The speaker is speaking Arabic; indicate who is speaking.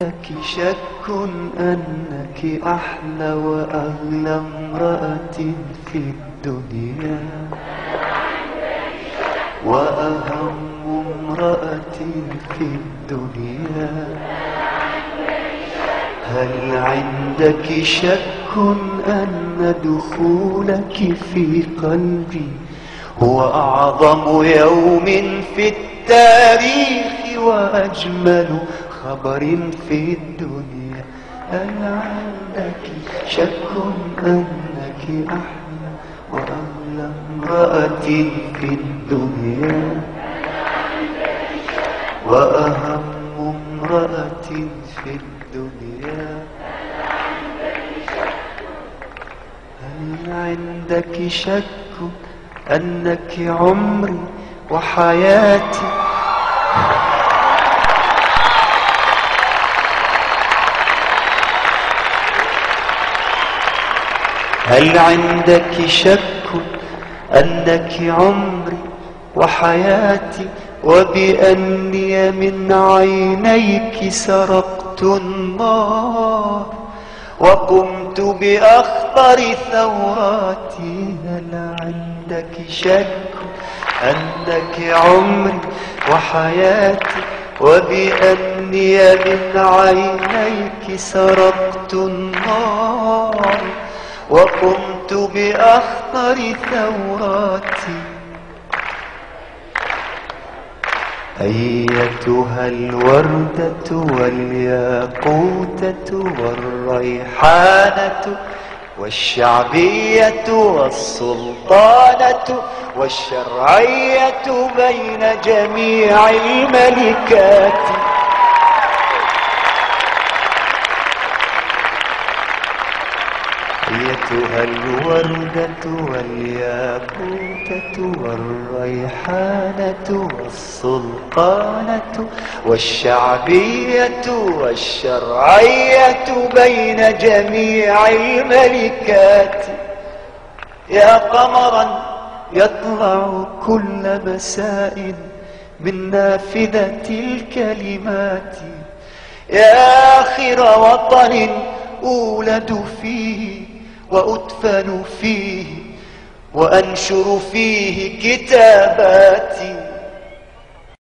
Speaker 1: لك شك أنك أحلى وأغلى امرأة في الدنيا وأهم امرأة في الدنيا. هل عندك شك أن دخولك في قلبي هو أعظم يوم في التاريخ وأجمل خبر في الدنيا؟ هل عندك شك أنك أحلى وأغلى امرأة في الدنيا وأهم امرأة في الدنيا؟ هل عندك شك أنك عمري وحياتي هل عندك شك أنك عمري وحياتي وبأني من عينيك سرقت النار وقمت بأخطر ثوراتي؟ هل عندك شك أنك عمري وحياتي وبأني من عينيك سرقت النار وقمت بأخطر ثوراتي؟ أيتها الوردة والياقوتة والريحانة والشعبية والسلطانة والشرعية بين جميع الملكات. أيتها الوردة والياقوتة والريحانة والسلطانة والشعبية والشرعية بين جميع الملكات. يا قمرا يطلع كل مساء من نافذة الكلمات، يا آخر وطن أولد فيه وأدفن فيه وأنشر فيه كتاباتي.